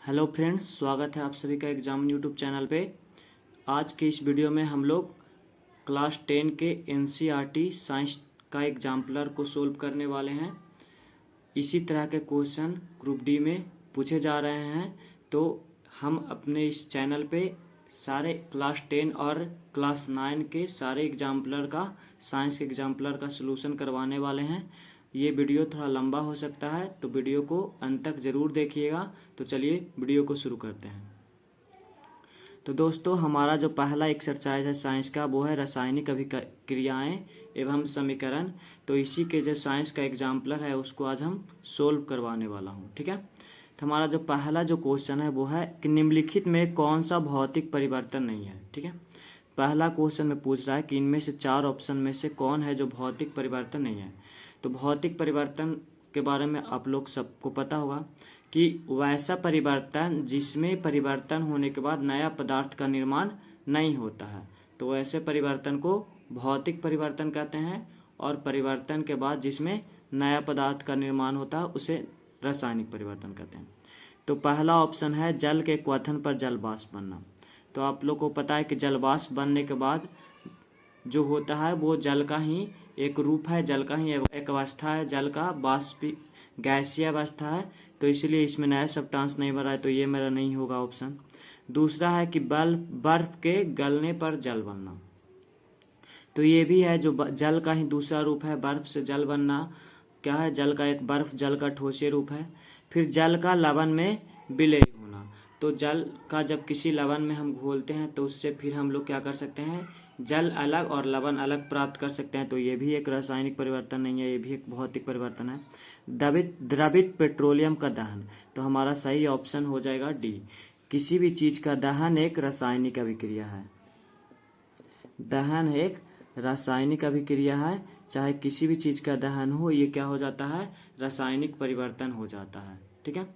Hello friends, स्वागत है आप सभी का एग्जाम यूट्यूब चैनल पे। आज के इस वीडियो में हम लोग क्लास 10 के एनसीईआरटी साइंस का एग्जाम्पलर को सोल्व करने वाले हैं। इसी तरह के क्वेश्चन ग्रुप डी में पूछे जा रहे हैं, तो हम अपने इस चैनल पे सारे क्लास 10 और क्लास 9 के सारे एग्जाम्पलर का साइंस के एग्जाम्पलर का सलूशन करवाने वाले हैं। ये वीडियो थोड़ा लंबा हो सकता है, तो वीडियो को अंत तक ज़रूर देखिएगा। तो चलिए वीडियो को शुरू करते हैं। तो दोस्तों, हमारा जो पहला एक्सरसाइज है साइंस का, वो है रासायनिक अभिक्रियाएं एवं समीकरण। तो इसी के जो साइंस का एग्जाम्पलर है उसको आज हम सोल्व करवाने वाला हूँ। ठीक है, तो हमारा जो पहला जो क्वेश्चन है वो है कि निम्नलिखित में कौन सा भौतिक परिवर्तन नहीं है। ठीक है, पहला क्वेश्चन में पूछ रहा है कि इनमें से 4 ऑप्शन में से कौन है जो भौतिक परिवर्तन नहीं है। तो भौतिक परिवर्तन के बारे में आप लोग सबको पता होगा कि वैसा परिवर्तन जिसमें परिवर्तन होने के बाद नया पदार्थ का निर्माण नहीं होता है, तो वैसे परिवर्तन को भौतिक परिवर्तन कहते हैं। और परिवर्तन के बाद जिसमें नया पदार्थ का निर्माण होता है उसे रासायनिक परिवर्तन कहते हैं। तो पहला ऑप्शन है जल के क्वथन पर जल वाष्प बनना। तो आप लोग को पता है कि जल वाष्प बनने के बाद जो होता है वो जल का ही एक रूप है, जल का ही एक अवस्था है, जल का वाष्प गैसीय अवस्था है। तो इसलिए इसमें नया सब्सटेंस नहीं भरा है, तो ये मेरा नहीं होगा ऑप्शन। दूसरा है कि बर्फ के गलने पर जल बनना। तो ये भी है, जो जल का ही दूसरा रूप है, बर्फ से जल बनना क्या है, जल का एक बर्फ जल का ठोसीय रूप है। फिर जल का लवण में विलय होना। तो जल का जब किसी लवण में हम घोलते हैं तो उससे फिर हम लोग क्या कर सकते हैं, जल अलग और लवण अलग प्राप्त कर सकते हैं। तो ये भी एक रासायनिक परिवर्तन नहीं है, ये भी एक भौतिक परिवर्तन है। द्रवित पेट्रोलियम का दहन। तो हमारा सही ऑप्शन हो जाएगा डी। किसी भी चीज का दहन एक रासायनिक अभिक्रिया है। दहन एक रासायनिक अभिक्रिया है, चाहे किसी भी चीज का दहन हो, ये क्या हो जाता है, रासायनिक परिवर्तन हो जाता है। ठीक है,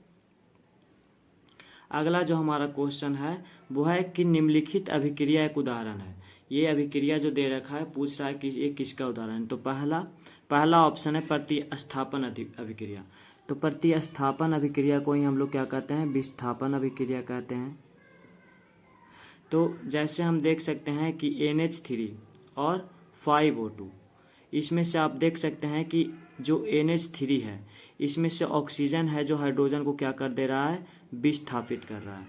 अगला जो हमारा क्वेश्चन है वो है कि निम्नलिखित अभिक्रिया एक उदाहरण है। ये अभिक्रिया जो दे रखा है पूछ रहा है कि ये किसका उदाहरण है। तो पहला ऑप्शन है प्रतिस्थापन अभिक्रिया। तो प्रतिस्थापन अभिक्रिया को ही हम लोग क्या कहते हैं, विस्थापन अभिक्रिया कहते हैं। तो जैसे हम देख सकते हैं कि NH3 और 5O2, इसमें से आप देख सकते हैं कि जो NH3 है इसमें से ऑक्सीजन है जो हाइड्रोजन को क्या कर दे रहा है, विस्थापित कर रहा है।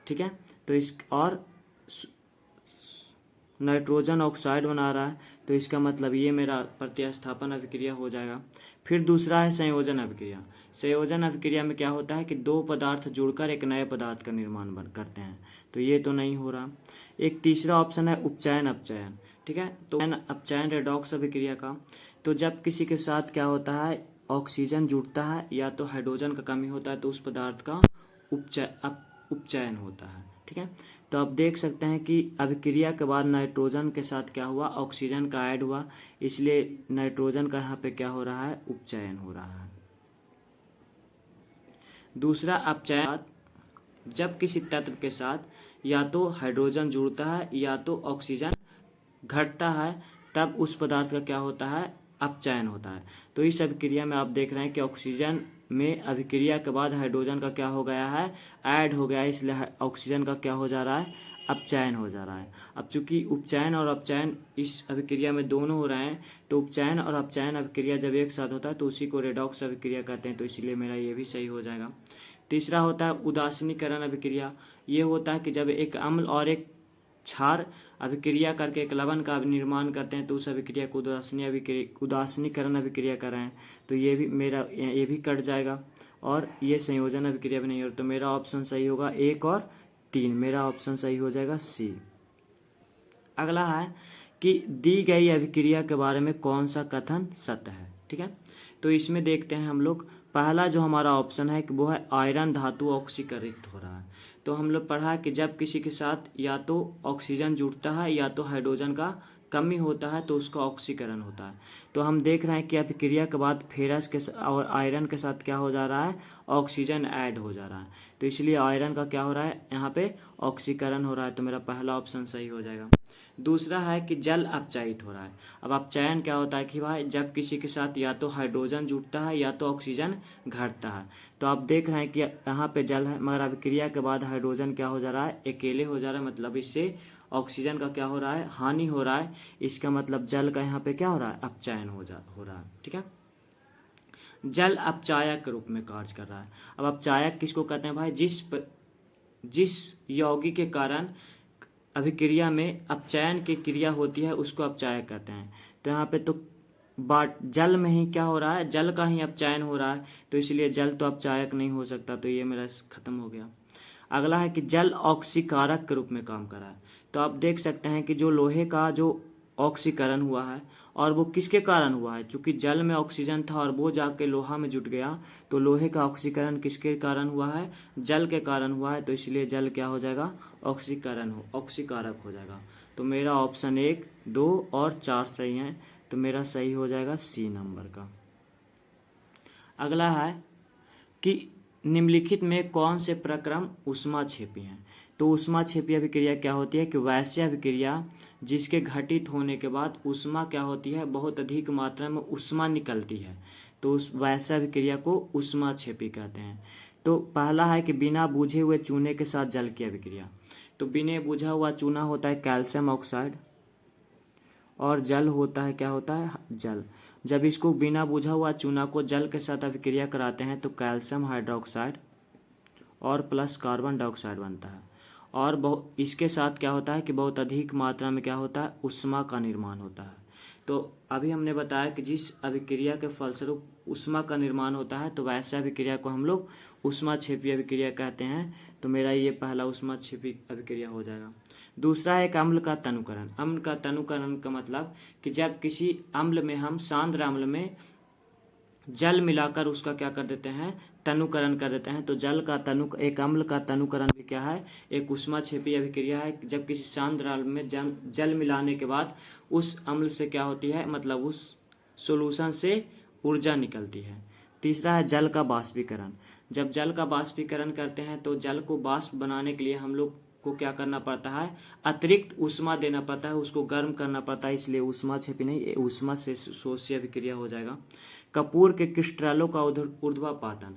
ठीक है, तो इस और नाइट्रोजन ऑक्साइड बना रहा है, तो इसका मतलब ये मेरा प्रतिस्थापन अभिक्रिया हो जाएगा। फिर दूसरा है संयोजन अभिक्रिया। संयोजन अभिक्रिया में क्या होता है कि दो पदार्थ जुड़कर एक नए पदार्थ का निर्माण करते हैं, तो ये तो नहीं हो रहा। एक तीसरा ऑप्शन है उपचयन अपचयन। ठीक है, तो अपचयन रेडॉक्स अभिक्रिया का। तो जब किसी के साथ क्या होता है, ऑक्सीजन जुड़ता है या तो हाइड्रोजन का कमी होता है, तो उस पदार्थ का उपचयन होता है। ठीक है, तो आप देख सकते हैं कि अभिक्रिया के बाद नाइट्रोजन के साथ क्या हुआ, ऑक्सीजन का ऐड हुआ, इसलिए नाइट्रोजन का यहाँ पे क्या हो रहा है, उपचयन हो रहा है। दूसरा अपचयन, जब किसी तत्व के साथ या तो हाइड्रोजन जुड़ता है या तो ऑक्सीजन घटता है, तब उस पदार्थ का क्या होता है, अपचयन होता है। तो इस अभिक्रिया में आप देख रहे हैं कि ऑक्सीजन में अभिक्रिया के बाद हाइड्रोजन का क्या हो गया है, ऐड हो गया है, इसलिए ऑक्सीजन का क्या हो जा रहा है, अपचयन हो जा रहा है। अब चूंकि उपचयन और अपचयन इस अभिक्रिया में दोनों हो रहे हैं, तो उपचयन और अपचयन अभिक्रिया जब एक साथ होता है तो उसी को रेडॉक्स अभिक्रिया कहते हैं, तो इसलिए मेरा ये भी सही हो जाएगा। तीसरा होता है उदासीनीकरण अभिक्रिया। ये होता है कि जब एक अम्ल और एक क्षार अभिक्रिया करके एक लवण का निर्माण करते हैं, तो उस अभिक्रिया को उदासीनीकरण अभिक्रिया कर रहे हैं, तो ये भी मेरा ये भी कट जाएगा। और ये संयोजन अभिक्रिया भी नहीं हो, तो मेरा ऑप्शन सही होगा 1 और 3, मेरा ऑप्शन सही हो जाएगा सी। अगला है कि दी गई अभिक्रिया के बारे में कौन सा कथन सत्य है। ठीक है, तो इसमें देखते हैं हम लोग, पहला जो हमारा ऑप्शन है कि वो है आयरन धातु ऑक्सीकरित हो रहा है। तो हम लोग पढ़ा कि जब किसी के साथ या तो ऑक्सीजन जुड़ता है या तो हाइड्रोजन का कमी होता है तो उसका ऑक्सीकरण होता है। तो हम देख रहे हैं कि अभिक्रिया के बाद फेरस के और आयरन के साथ क्या हो जा रहा है, ऑक्सीजन ऐड हो जा रहा है, तो इसलिए आयरन का क्या हो रहा है, यहाँ पे ऑक्सीकरण हो रहा है, तो मेरा पहला ऑप्शन सही हो जाएगा। दूसरा है कि जल अपचायित हो रहा है। अब अपचयन क्या होता है कि भाई जब किसी के साथ या तो हाइड्रोजन जुड़ता है या तो ऑक्सीजन घटता है। तो आप देख रहे हैं कि यहाँ पे जल है, मगर अभिक्रिया के बाद हाइड्रोजन क्या हो जा रहा है, अकेले हो जा रहा है, मतलब इससे ऑक्सीजन का क्या हो रहा है, हानि हो रहा है। इसका मतलब जल का यहाँ पे क्या हो रहा है, अपचयन हो रहा है। ठीक है, जल अपचायक के रूप में कार्य कर रहा है। अब अपचायक किसको कहते हैं भाई, जिस यौगिक के कारण अभिक्रिया में अपचयन की क्रिया होती है उसको अपचायक कहते हैं। तो यहाँ पे तो जल में ही क्या हो रहा है, जल का ही अपचयन हो रहा है, तो इसलिए जल तो अपचायक नहीं हो सकता, तो ये मेरा खत्म हो गया। अगला है कि जल ऑक्सीकारक के रूप में काम कर रहा है। तो आप देख सकते हैं कि जो लोहे का जो ऑक्सीकरण हुआ है, और वो किसके कारण हुआ है, चूंकि जल में ऑक्सीजन था और वो जाके लोहा में जुट गया, तो लोहे का ऑक्सीकरण किसके कारण हुआ है, जल के कारण हुआ है, तो इसलिए जल क्या हो जाएगा, ऑक्सीकारक हो जाएगा। तो मेरा ऑप्शन 1, 2 और 4 सही है, तो मेरा सही हो जाएगा सी नंबर का। अगला है कि निम्नलिखित में कौन से प्रक्रम ऊष्माक्षेपी हैं। तो ऊष्माक्षेपी अभिक्रिया क्या होती है कि वैसे अभिक्रिया जिसके घटित होने के बाद ऊष्मा क्या होती है, बहुत अधिक मात्रा में ऊष्मा निकलती है, तो उस वैसे अभिक्रिया को ऊष्माक्षेपी कहते हैं। तो पहला है कि बिना बुझे हुए चूने के साथ जल की अभिक्रिया। तो बिना बुझा हुआ चूना होता है कैल्शियम ऑक्साइड, और जल होता है, क्या होता है, जल। जब इसको बिना बुझा हुआ चूना को जल के साथ अभिक्रिया कराते हैं तो कैल्शियम हाइड्रोक्साइड और प्लस कार्बन डाइऑक्साइड बनता है, और इसके साथ क्या होता है कि बहुत अधिक मात्रा में क्या होता है, ऊष्मा का निर्माण होता है। तो अभी हमने बताया कि जिस अभिक्रिया के फलस्वरूप ऊष्मा का निर्माण होता है, तो वैसे अभिक्रिया को हम लोग ऊष्माक्षेपी अभिक्रिया कहते हैं। तो मेरा ये पहला ऊष्माक्षेपी अभिक्रिया हो जाएगा। दूसरा है एक अम्ल का तनुकरण। अम्ल का तनुकरण का मतलब कि जब किसी अम्ल में हम सांद्र अम्ल में जल मिलाकर उसका क्या कर देते हैं, तनुकरण कर देते हैं। तो एक अम्ल का तनुकरण भी क्या है, एक ऊष्माक्षेपी अभिक्रिया है। जब किसी सांद्र अम्ल में जल मिलाने के बाद उस अम्ल से क्या होती है, मतलब उस सॉल्यूशन से ऊर्जा निकलती है। तीसरा है जल का बाष्पीकरण। जब जल का बाष्पीकरण करते हैं तो जल को वाष्प बनाने के लिए हम लोग को क्या करना पड़ता है, अतिरिक्त ऊष्मा देना पड़ता है, उसको गर्म करना पड़ता है, इसलिए ऊष्माक्षेपी नहीं, ऊष्मा से शोष्य अभिक्रिया हो जाएगा। कपूर के क्रिस्टलों का ऊर्ध्वापातन।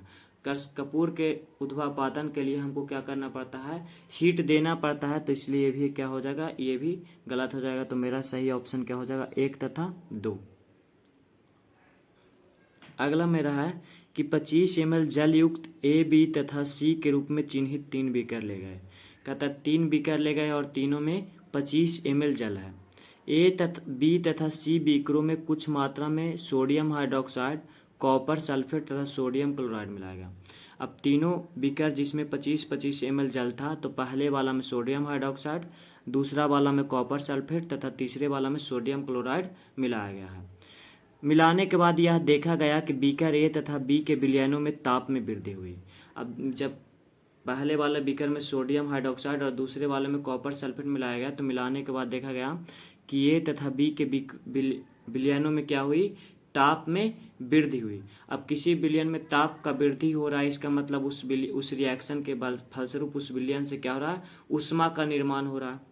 कपूर के ऊर्ध्वापातन के लिए हमको क्या करना पड़ता है, हीट देना पड़ता है, तो इसलिए ये भी क्या हो जाएगा, ये भी गलत हो जाएगा। तो मेरा सही ऑप्शन क्या हो जाएगा, 1 तथा 2। अगला मेरा है कि 25 ml जल युक्त ए, बी तथा सी के रूप में चिन्हित 3 बीकर ले गए। कहता 3 बीकर ले गए और तीनों में 25 ml जल है। बी तथा सी बीकरों में कुछ मात्रा में सोडियम हाइड्रोक्साइड, कॉपर सल्फेट तथा सोडियम क्लोराइड मिलाया गया। अब तीनों बीकर जिसमें 25-25 ml जल था, तो पहले वाला में सोडियम हाइड्रोक्साइड, दूसरा वाला में कॉपर सल्फेट तथा तीसरे वाला में सोडियम क्लोराइड मिलाया गया है। मिलाने के बाद यह देखा गया कि बीकर ए तथा बी के विलयनों में ताप में वृद्धि हुई। अब जब पहले वाले बीकर में सोडियम हाइड्रोक्साइड और दूसरे वाले में कॉपर सल्फेट मिलाया गया, तो मिलाने के बाद देखा गया कि ए तथा बी के विलयनों में क्या हुई, ताप में वृद्धि हुई। अब किसी विलयन में ताप का वृद्धि हो रहा है, इसका मतलब उस रिएक्शन के फलस्वरूप उस विलयन से क्या हो रहा है, ऊष्मा का निर्माण हो रहा है।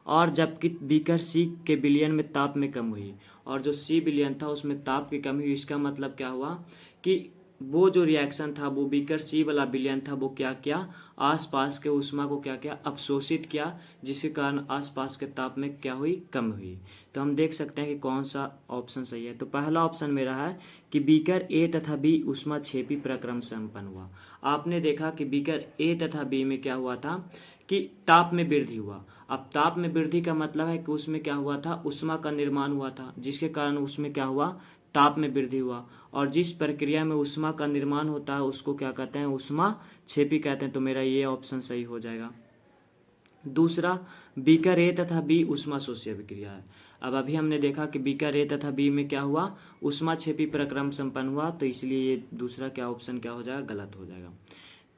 और जबकि बीकर सी के विलयन में ताप में कम हुई, और जो सी विलयन था उसमें ताप की कमी हुई। इसका मतलब क्या हुआ कि वो जो रिएक्शन था, वो बीकर सी वाला विलयन था, वो क्या किया, आसपास के ऊष्मा को क्या किया, अवशोषित किया, जिसके कारण आसपास के ताप में क्या हुई, कम हुई। तो हम देख सकते हैं कि कौन सा ऑप्शन सही है। तो पहला ऑप्शन मेरा है कि बीकर ए तथा बी ऊष्माक्षेपी प्रक्रम संपन्न हुआ। आपने देखा कि बीकर ए तथा बी में क्या हुआ था कि ताप में वृद्धि हुआ। अब ताप में वृद्धि का मतलब है कि उसमें क्या हुआ था, ऊष्मा का निर्माण हुआ था, जिसके कारण उसमें क्या हुआ, ताप में वृद्धि हुआ। और जिस प्रक्रिया में ऊष्मा का निर्माण होता है उसको क्या कहते हैं, ऊष्माक्षेपी कहते हैं। तो मेरा ये ऑप्शन सही हो जाएगा। दूसरा, बीकर ए तथा बी ऊष्माशोषी अभिक्रिया है। अब अभी हमने देखा कि बीकर ए तथा बी में क्या हुआ, ऊष्माक्षेपी प्रक्रम संपन्न हुआ, तो इसलिए ये दूसरा क्या ऑप्शन क्या हो जाएगा, गलत हो जाएगा।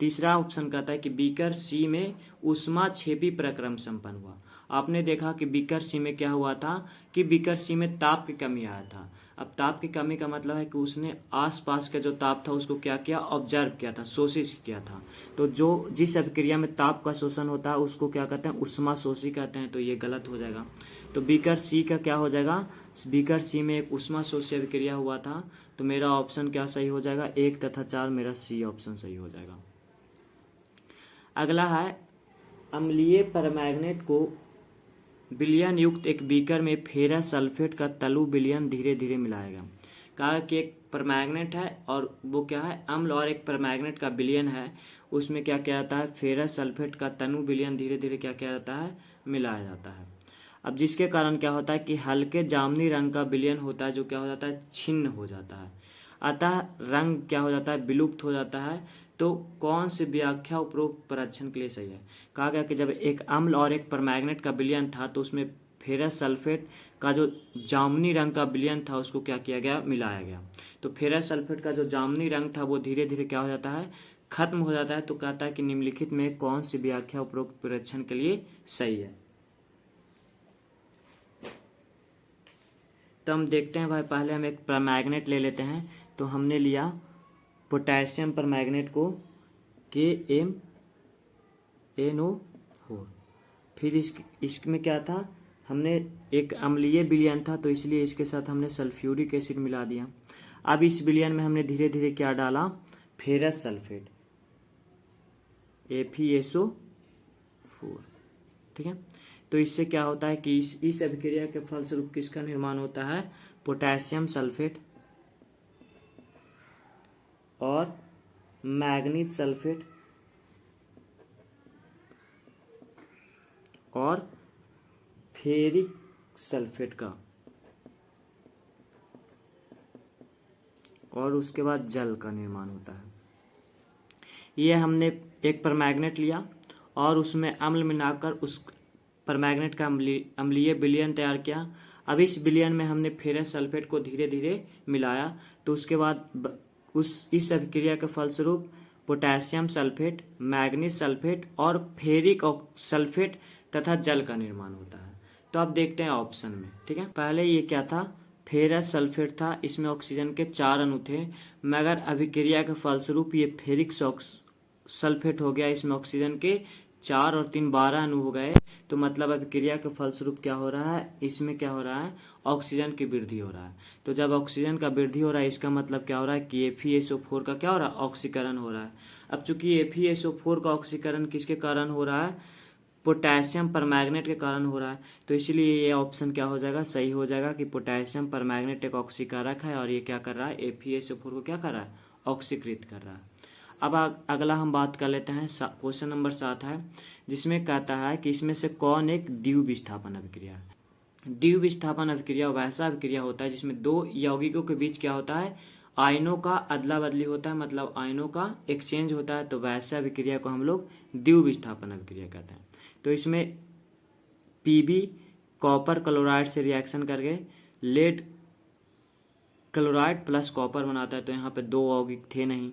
तीसरा ऑप्शन कहता है कि बीकर सी में ऊष्माक्षेपी प्रक्रम संपन्न हुआ। आपने देखा कि बीकर सी में क्या हुआ था कि बीकर सी में ताप की कमी आया था। अब ताप की कमी का मतलब है कि उसने आसपास का जो ताप था उसको क्या किया, ऑब्जर्व किया था, शोषित किया था। तो जो जिस अभिक्रिया में ताप का शोषण होता है उसको क्या कहते हैं, उष्मा शोषी कहते हैं। तो ये गलत हो जाएगा। तो बीकर सी का क्या हो जाएगा, बीकर सी में एक उष्मा शोषी अभिक्रिया हुआ था। तो मेरा ऑप्शन क्या सही हो जाएगा, 1 तथा 4, मेरा सी ऑप्शन सही हो जाएगा। अगला है अम्लीय परमैंगनेट को विलयन युक्त एक बीकर में फेरस सल्फेट का तलु विलयन धीरे धीरे मिलाएगा। कहा कि एक परमैंगनेट है और वो क्या है, अम्ल, और एक परमैंगनेट का विलयन है, उसमें क्या किया जाता है, फेरस सल्फेट का तनु विलयन धीरे धीरे क्या किया जाता है, मिलाया जाता है। अब जिसके कारण क्या होता है कि हल्के जामुनी रंग का विलयन होता है जो क्या हो जाता है, छिन्न हो जाता है, अतः रंग क्या हो जाता है, विलुप्त हो जाता है। तो कौन सी व्याख्या उपरोक्त परीक्षण के लिए सही है। कहा गया कि जब एक अम्ल और एक परमैंगनेट का विलयन था तो उसमें फेरस सल्फेट का जो जामुनी रंग का विलयन था उसको क्या किया गया, मिलाया गया। तो फेरस सल्फेट का जो जामुनी रंग था वो धीरे धीरे क्या हो जाता है, खत्म हो जाता है। तो कहता है कि निम्नलिखित में कौन सी व्याख्या उपरोक्त परीक्षण के लिए सही है। तो हम देखते हैं भाई, पहले हम एक परमैंगनेट ले लेते हैं। तो हमने लिया पोटेशियम परमैंगनेट को KMnO4। फिर इसमें क्या था, हमने एक अम्लीय विलयन था तो इसलिए इसके साथ हमने सल्फ्यूरिक एसिड मिला दिया। अब इस विलयन में हमने धीरे धीरे क्या डाला, फेरस सल्फेट FeSO4। ठीक है। तो इससे क्या होता है कि इस अभिक्रिया के फलस्वरूप किसका निर्माण होता है, पोटेशियम सल्फेट और मैग्नीज सल्फेट और फेरिक सल्फेट का, और उसके बाद जल का निर्माण होता है। ये हमने एक परमैंगनेट लिया और उसमें अम्ल मिलाकर उस परमैंगनेट का अम्लीय विलयन तैयार किया। अब इस विलयन में हमने फेरस सल्फेट को धीरे धीरे मिलाया। तो उसके बाद इस अभिक्रिया के फलस्वरूप पोटेशियम सल्फेट, मैग्नीज सल्फेट और फेरिक सल्फेट तथा जल का निर्माण होता है। तो अब देखते हैं ऑप्शन में। ठीक है, पहले ये क्या था, फेरस सल्फेट था, इसमें ऑक्सीजन के 4 अणु थे, मगर अभिक्रिया के फलस्वरूप ये फेरिक सल्फेट हो गया, इसमें ऑक्सीजन के 4 और 3 12 अणु हो गए। तो मतलब अभिक्रिया के फलस्वरूप क्या हो रहा है, इसमें क्या हो रहा है, ऑक्सीजन की वृद्धि हो रहा है। तो जब ऑक्सीजन का वृद्धि हो रहा है इसका मतलब क्या हो रहा है कि FeSO4 का क्या हो रहा है, ऑक्सीकरण हो रहा है। अब चूंकि FeSO4 का ऑक्सीकरण किसके कारण हो रहा है, पोटेशियम परमैंगनेट के कारण हो रहा है। तो इसलिए ये ऑप्शन क्या हो जाएगा, सही हो जाएगा कि पोटेशियम परमैंगनेट एक ऑक्सीकारक है और ये क्या कर रहा है, FeSO4 को क्या कर रहा है, ऑक्सीकृत कर रहा है। अब अगला हम बात कर लेते हैं, क्वेश्चन नंबर 7 है, जिसमें कहता है कि इसमें से कौन एक द्विविस्थापन अभिक्रिया है। द्विविस्थापन अभिक्रिया वैसा अभिक्रिया होता है जिसमें दो यौगिकों के बीच क्या होता है, आयनों का अदला बदली होता है, मतलब आयनों का एक्सचेंज होता है। तो वैसे अभिक्रिया को हम लोग द्विविस्थापन अभिक्रिया कहते हैं। तो इसमें Pb कॉपर क्लोराइड से रिएक्शन करके लेड क्लोराइड प्लस कॉपर बनाता है। तो यहाँ पे 2 यौगिक थे नहीं,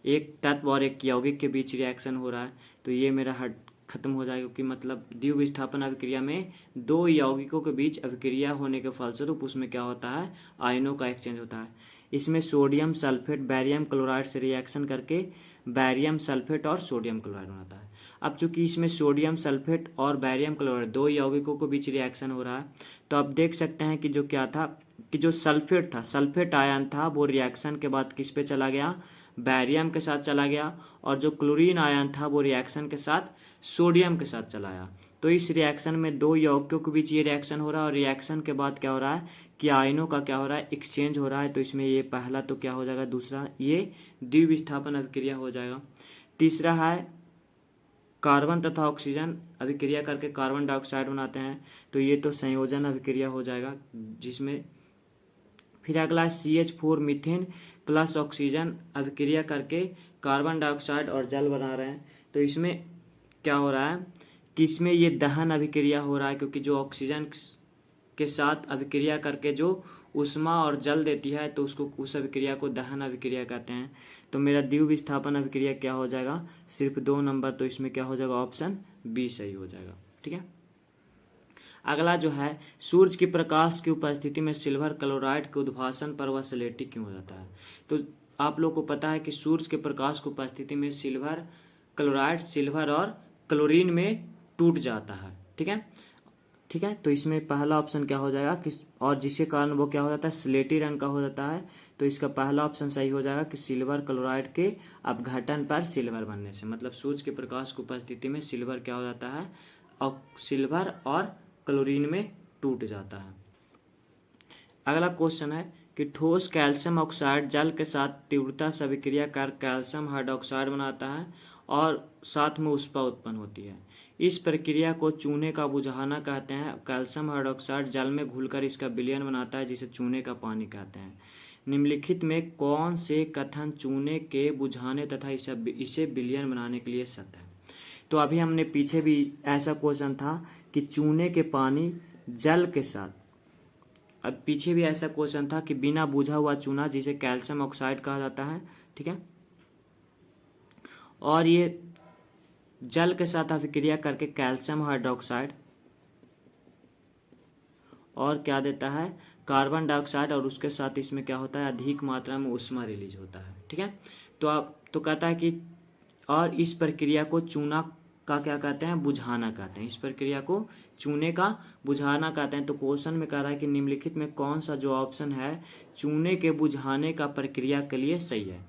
एक तत्व और एक यौगिक के बीच रिएक्शन हो रहा है। तो ये मेरा हट खत्म हो जाएगा, क्योंकि मतलब द्विविस्थापन अभिक्रिया में 2 यौगिकों के बीच अभिक्रिया होने के फलस्वरूप उसमें क्या होता है, आयनों का एक्सचेंज होता है। इसमें सोडियम सल्फेट बैरियम क्लोराइड से रिएक्शन करके बैरियम सल्फेट और सोडियम क्लोराइड बनाता है। अब चूंकि इसमें सोडियम सल्फेट और बैरियम क्लोराइड 2 यौगिकों के बीच रिएक्शन हो रहा है, तो आप देख सकते हैं कि जो क्या था, कि जो सल्फेट था, सल्फेट आयन था, वो रिएक्शन के बाद किस पे चला गया, बैरियम के साथ चला गया। और जो क्लोरीन आयन था वो रिएक्शन के साथ सोडियम के साथ चला आया। तो इस रिएक्शन में 2 यौगिकों के बीच ये रिएक्शन हो रहा है और रिएक्शन के बाद क्या हो रहा है कि आयनों का क्या हो रहा है, एक्सचेंज हो रहा है। तो इसमें ये पहला तो क्या हो जाएगा, दूसरा ये द्विविस्थापन अभिक्रिया हो जाएगा। तीसरा है कार्बन तथा ऑक्सीजन अभिक्रिया करके कार्बन डाइऑक्साइड बनाते हैं। तो ये तो संयोजन अभिक्रिया हो जाएगा, जिसमें फिर अगला CH4 मीथेन प्लस ऑक्सीजन अभिक्रिया करके कार्बन डाइऑक्साइड और जल बना रहे हैं। तो इसमें क्या हो रहा है कि इसमें ये दहन अभिक्रिया हो रहा है, क्योंकि जो ऑक्सीजन के साथ अभिक्रिया करके जो उष्मा और जल देती है तो उसको उस अभिक्रिया को दहन अभिक्रिया कहते हैं। तो मेरा द्विविस्थापन अभिक्रिया क्या हो जाएगा, सिर्फ 2 नंबर। तो इसमें क्या हो जाएगा, ऑप्शन बी सही हो जाएगा। ठीक है। अगला जो है, सूरज की प्रकाश की उपस्थिति में सिल्वर क्लोराइड के उद्भासन पर वह स्लेटी क्यों हो जाता है। तो आप लोग को पता है कि सूरज के प्रकाश की उपस्थिति में सिल्वर क्लोराइड सिल्वर और क्लोरीन में टूट जाता है। ठीक है, तो इसमें पहला ऑप्शन क्या हो जाएगा कि, और जिसके कारण वो क्या हो जाता है, स्लेटी रंग का हो जाता है। तो इसका पहला ऑप्शन सही हो जाएगा कि सिल्वर क्लोराइड के अपघटन पर सिल्वर बनने से, मतलब सूरज के प्रकाश की उपस्थिति में सिल्वर क्या हो जाता है, और सिल्वर और क्लोरीन में टूट जाता है। अगला क्वेश्चन है कि ठोस कैल्शियम ऑक्साइड जल के साथ तीव्रता से अभिक्रिया कर कैल्शियम हाइड्रोक्साइड बनाता है और साथ में उष्मा उत्पन्न होती है। इस प्रक्रिया को चूने का बुझाना कहते हैं। कैल्शियम हाइड्रोक्साइड जल में घुलकर इसका विलयन बनाता है, जिसे चूने का पानी कहते हैं। निम्नलिखित में कौन से कथन चूने के बुझाने तथा इसे विलयन बनाने के लिए सत्य है। तो अभी हमने पीछे भी ऐसा क्वेश्चन था कि चूने के पानी जल के साथ, अब पीछे भी ऐसा क्वेश्चन था कि बिना बुझा हुआ चूना जिसे कैल्शियम ऑक्साइड कहा जाता है, ठीक है, और ये जल के साथ अभिक्रिया करके कैल्शियम हाइड्रोक्साइड और क्या देता है, कार्बन डाइऑक्साइड, और उसके साथ इसमें क्या होता है, अधिक मात्रा में ऊष्मा रिलीज होता है। ठीक है, तो आप तो कहता है कि और इस प्रक्रिया को चूना का क्या कहते हैं, बुझाना कहते हैं। इस प्रक्रिया को चूने का बुझाना कहते हैं। तो क्वेश्चन में कह रहा है कि निम्नलिखित में कौन सा जो ऑप्शन है चूने के बुझाने का प्रक्रिया के लिए सही है।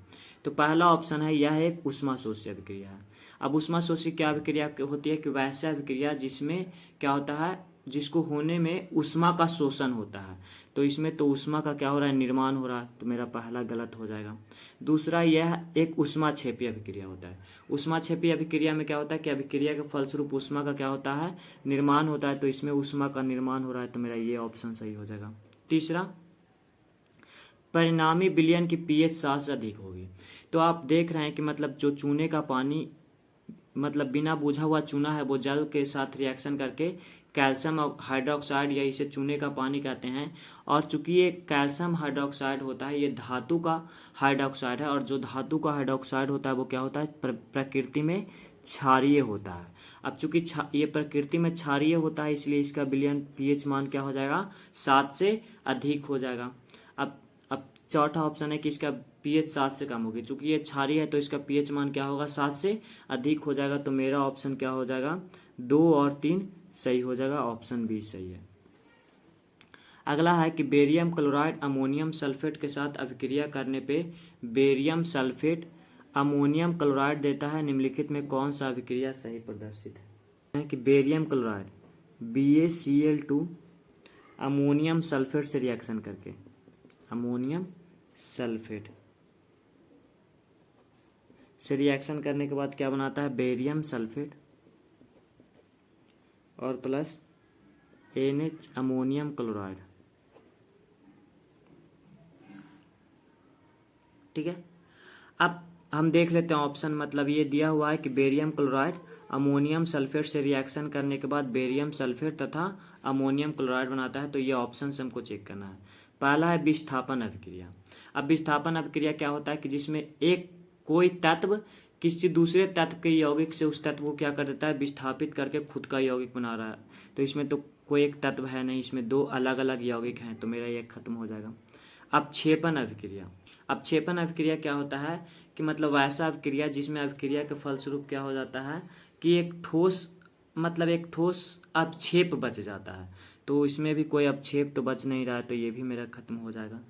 तो पहला ऑप्शन है, यह एक ऊष्माशोषी अभिक्रिया है। अब ऊष्माशोषी क्या अभिक्रिया होती है कि वैसे अभिक्रिया जिसमें क्या होता है, जिसको होने में ऊष्मा का शोषण होता है। तो इसमें तो ऊष्मा का क्या हो रहा है, निर्माण हो रहा है। तो मेरा पहला गलत हो जाएगा। दूसरा, यह एक ऊष्माक्षेपी अभिक्रिया होता है। ऊष्माक्षेपी अभिक्रिया में क्या होता है कि अभिक्रिया के फलस्वरूप ऊष्मा का क्या होता है, निर्माण होता है। तो इसमें ऊष्मा का निर्माण हो रहा है। तो मेरा ये ऑप्शन सही हो जाएगा। तीसरा, परिणामी विलयन की पीएच 7 से अधिक होगी। तो आप देख रहे हैं कि मतलब जो चूने का पानी, मतलब बिना बुझा हुआ चूना है, वो जल के साथ रिएक्शन करके कैल्शियम हाइड्रोक्साइड, या इसे चूने का पानी कहते हैं। और चूंकि ये कैल्शियम हाइड्रोक्साइड होता है, ये धातु का हाइड्रोक्साइड है, और जो धातु का हाइड्रोक्साइड होता है वो क्या होता है, प्रकृति में क्षारीय होता है। अब चूंकि ये प्रकृति में क्षारीय होता है, इसलिए इसका विलयन पीएच मान क्या हो जाएगा, 7 से अधिक हो जाएगा। अब चौथा ऑप्शन है कि इसका पीएच 7 से कम होगी। चूंकि ये क्षारीय है तो इसका पीएच मान क्या होगा, 7 से अधिक हो जाएगा। तो मेरा ऑप्शन क्या हो जाएगा, 2 और 3 सही हो जाएगा। ऑप्शन बी सही है। अगला है कि बेरियम क्लोराइड अमोनियम सल्फेट के साथ अभिक्रिया करने पे बेरियम सल्फेट अमोनियम क्लोराइड देता है। निम्नलिखित में कौन सा अभिक्रिया सही प्रदर्शित है कि barium chloride BaCl2 ammonium sulphate से रिएक्शन करके, अमोनियम सल्फेट से रिएक्शन करने के बाद क्या बनाता है, बेरियम सल्फेट और प्लस NH अमोनियम क्लोराइड। ठीक है, अब हम देख लेते हैं ऑप्शन। मतलब ये दिया हुआ है कि बेरियम क्लोराइड अमोनियम सल्फेट से रिएक्शन करने के बाद बेरियम सल्फेट तथा अमोनियम क्लोराइड बनाता है। तो ये ऑप्शन से हमको चेक करना है। पहला है विस्थापन अभिक्रिया। अब विस्थापन अभिक्रिया क्या होता है कि जिसमें एक कोई तत्व किसी दूसरे तत्व के यौगिक से उस तत्व को क्या कर देता है, विस्थापित करके खुद का यौगिक बना रहा है। तो इसमें तो कोई एक तत्व है नहीं, इसमें 2 अलग अलग यौगिक हैं। तो मेरा ये खत्म हो जाएगा। अब क्षेपण अभिक्रिया। अब क्षेपण अभिक्रिया क्या होता है कि मतलब वैसा अभिक्रिया जिसमें अभिक्रिया के फलस्वरूप क्या हो जाता है कि एक ठोस, मतलब एक ठोस अपक्षेप बच जाता है। तो इसमें भी कोई अपक्षेप तो बच नहीं रहा है। तो ये भी मेरा खत्म हो जाएगा।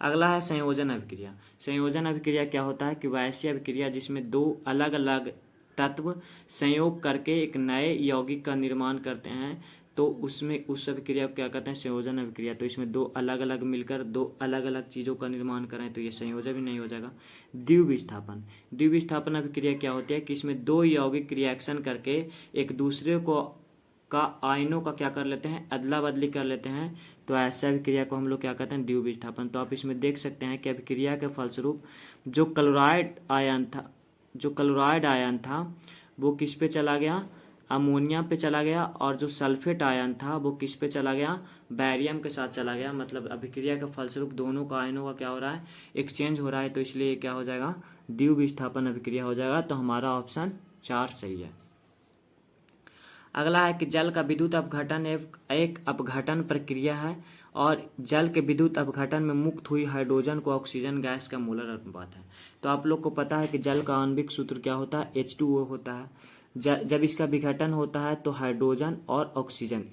अगला है संयोजन अभिक्रिया। संयोजन अभिक्रिया क्या होता है कि वैसी अभिक्रिया जिसमें 2 अलग अलग तत्व संयोग करके एक नए यौगिक का निर्माण करते हैं। तो उसमें उस अभिक्रिया को क्या कहते हैं, संयोजन अभिक्रिया। तो इसमें 2 अलग अलग मिलकर 2 अलग अलग चीज़ों का निर्माण करें तो ये संयोजन भी नहीं हो जाएगा। द्विविस्थापन। द्विविस्थापन अभिक्रिया क्या होती है कि इसमें 2 यौगिक रिएक्शन करके एक दूसरे को का आयनों का क्या कर लेते हैं, अदला बदली कर लेते हैं। तो ऐसे अभिक्रिया को हम लोग क्या कहते हैं, द्विविस्थापन। तो आप इसमें देख सकते हैं कि अभिक्रिया के फलस्वरूप जो क्लोराइड आयन था वो किस पे चला गया, अमोनिया पे चला गया। और जो सल्फेट आयन था वो किस पे चला गया, बैरियम के साथ चला गया। मतलब अभिक्रिया के फलस्वरूप दोनों का आयनों का क्या हो रहा है, एक्सचेंज हो रहा है। तो इसलिए क्या हो जाएगा, द्विविस्थापन अभिक्रिया हो जाएगा। तो हमारा ऑप्शन 4 सही है। अगला है कि जल का विद्युत अपघटन एक अपघटन प्रक्रिया है और जल के विद्युत अपघटन में मुक्त हुई हाइड्रोजन को ऑक्सीजन गैस का मोलर अनुपात है। तो आप लोग को पता है कि जल का आणविक सूत्र क्या होता है, H2O होता है। जब इसका विघटन होता है तो हाइड्रोजन और ऑक्सीजन